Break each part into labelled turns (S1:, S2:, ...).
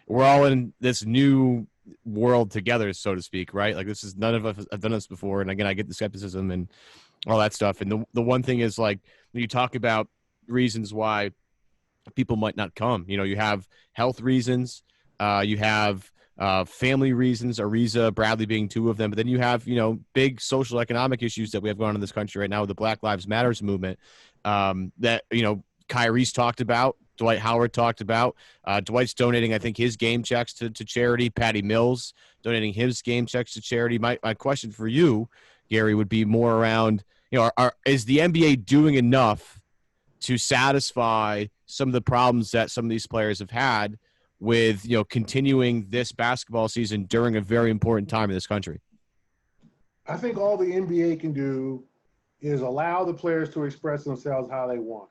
S1: we're all in this new world together, so to speak, right? Like this is none of us have done this before. And again, I get the skepticism and all that stuff. And the one thing is like when you talk about reasons why people might not come, you have health reasons, you have family reasons, Ariza, Bradley being two of them. But then you have, big social economic issues that we have going on in this country right now with the Black Lives Matters movement that, Kyrie's talked about, Dwight Howard talked about. Dwight's donating, I think, his game checks to charity. Patty Mills donating his game checks to charity. My question for you, Gary, would be more around, is the NBA doing enough to satisfy some of the problems that some of these players have had with, continuing this basketball season during a very important time in this country?
S2: I think all the NBA can do is allow the players to express themselves how they want.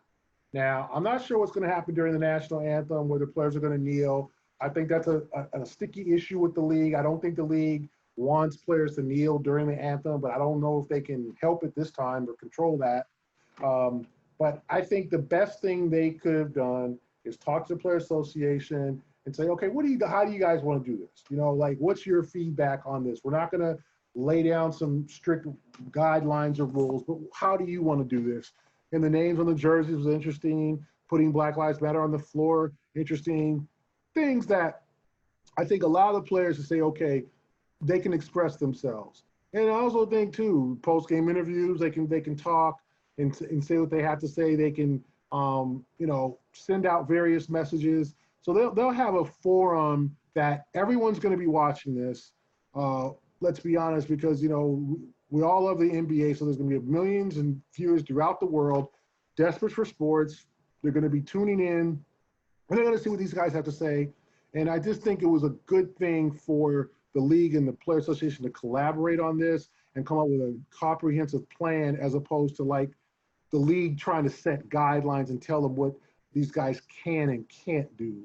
S2: Now, I'm not sure what's going to happen during the national anthem, whether players are going to kneel. I think that's a sticky issue with the league. I don't think the league wants players to kneel during the anthem, but I don't know if they can help it this time or control that. But I think the best thing they could have done is talk to the Player Association and say, okay, how do you guys want to do this? What's your feedback on this? We're not going to lay down some strict guidelines or rules, but how do you want to do this? And the names on the jerseys was interesting. Putting Black Lives Matter on the floor, interesting. Things that I think allow the players to say, okay, they can express themselves. And I also think too, post-game interviews, they can talk and say what they have to say. They can, send out various messages. So they'll have a forum that everyone's going to be watching this. Let's be honest, because, we all love the NBA, so there's going to be millions and viewers throughout the world desperate for sports. They're going to be tuning in, and they're going to see what these guys have to say. And I just think it was a good thing for the league and the Player Association to collaborate on this and come up with a comprehensive plan, as opposed to like the league trying to set guidelines and tell them what these guys can and can't do.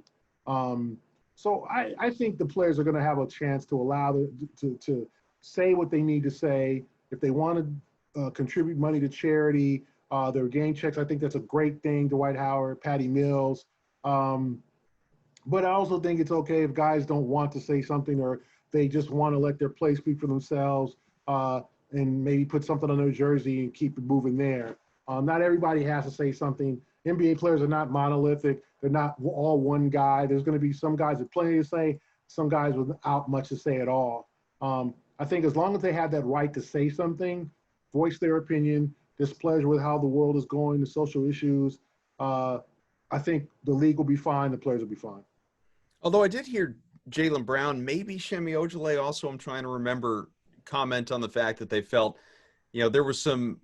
S2: So I think the players are going to have a chance to allow to say what they need to say. If they want to contribute money to charity, their game checks, I think that's a great thing. Dwight Howard, Patty Mills. But I also think it's okay if guys don't want to say something, or they just want to let their play speak for themselves, and maybe put something on their jersey and keep it moving there. Not everybody has to say something. NBA players are not monolithic. They're not all one guy. There's going to be some guys with plenty to say, some guys without much to say at all. I think as long as they have that right to say something, voice their opinion, displeasure with how the world is going, the social issues, I think the league will be fine, the players will be fine.
S3: Although I did hear Jaylen Brown, maybe Shemi Ojale also, I'm trying to remember, comment on the fact that they felt, there was some,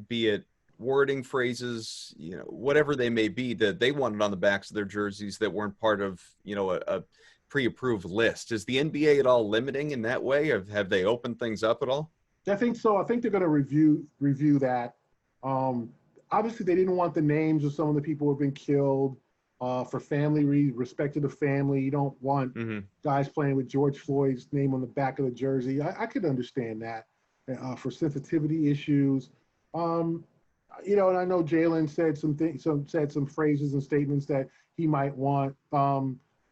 S3: be it wording, phrases, whatever they may be, that they wanted on the backs of their jerseys that weren't part of, a pre-approved list. Is the NBA at all limiting in that way? Have they opened things up at all?
S2: I think so. I think they're going to review that. Obviously, they didn't want the names of some of the people who have been killed for family respect to the family. You don't want guys playing with George Floyd's name on the back of the jersey. I could understand that for sensitivity issues. And I know Jaylen said said some phrases and statements that he might want.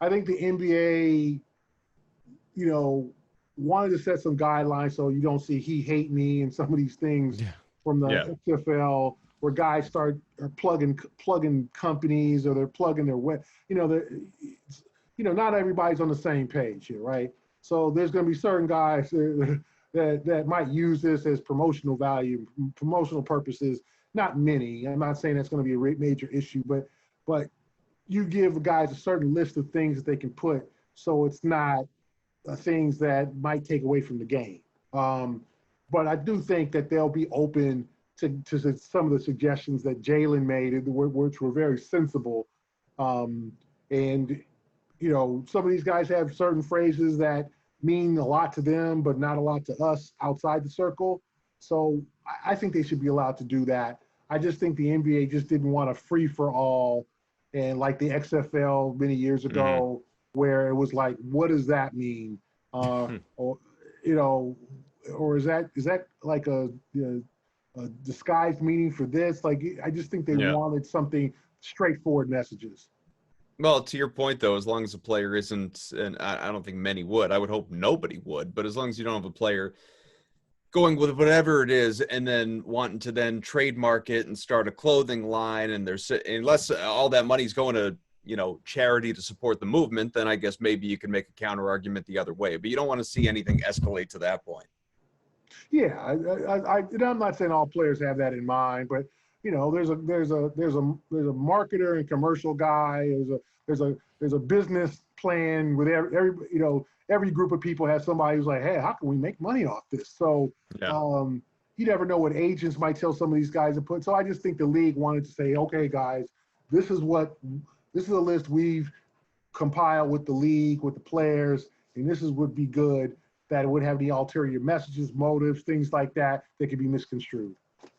S2: I think the NBA, wanted to set some guidelines so you don't see he hate me and some of these things from the XFL, where guys are plugging companies, or they're plugging their web. Not everybody's on the same page here, right? So there's going to be certain guys that might use this as promotional value, promotional purposes. Not many. I'm not saying that's going to be a major issue, but you give guys a certain list of things that they can put, so it's not things that might take away from the game. But I do think that they'll be open to some of the suggestions that Jaylen made, which were very sensible. And some of these guys have certain phrases that mean a lot to them, but not a lot to us outside the circle. So I think they should be allowed to do that. I just think the NBA just didn't want a free for all, and like the XFL many years ago, where it was like, what does that mean? Or is that like a disguised meaning for this? Like, I just think they wanted something straightforward messages.
S3: Well, to your point, though, as long as a player isn't, and I don't think many would, I would hope nobody would, but as long as you don't have a player going with whatever it is and then wanting to then trademark it and start a clothing line, and there's, unless all that money's going to, charity to support the movement, then I guess maybe you can make a counter argument the other way, but you don't want to see anything escalate to that point.
S2: Yeah, I'm not saying all players have that in mind, but there's a marketer and commercial guy. There's a business plan with every group of people has somebody who's like, hey, how can we make money off this? So
S3: Yeah.
S2: you never know what agents might tell some of these guys to put. So I just think the league wanted to say, okay, guys, this is a list we've compiled with the league, with the players, and this is would be good, that it would have the ulterior messages, motives, things like that could be misconstrued.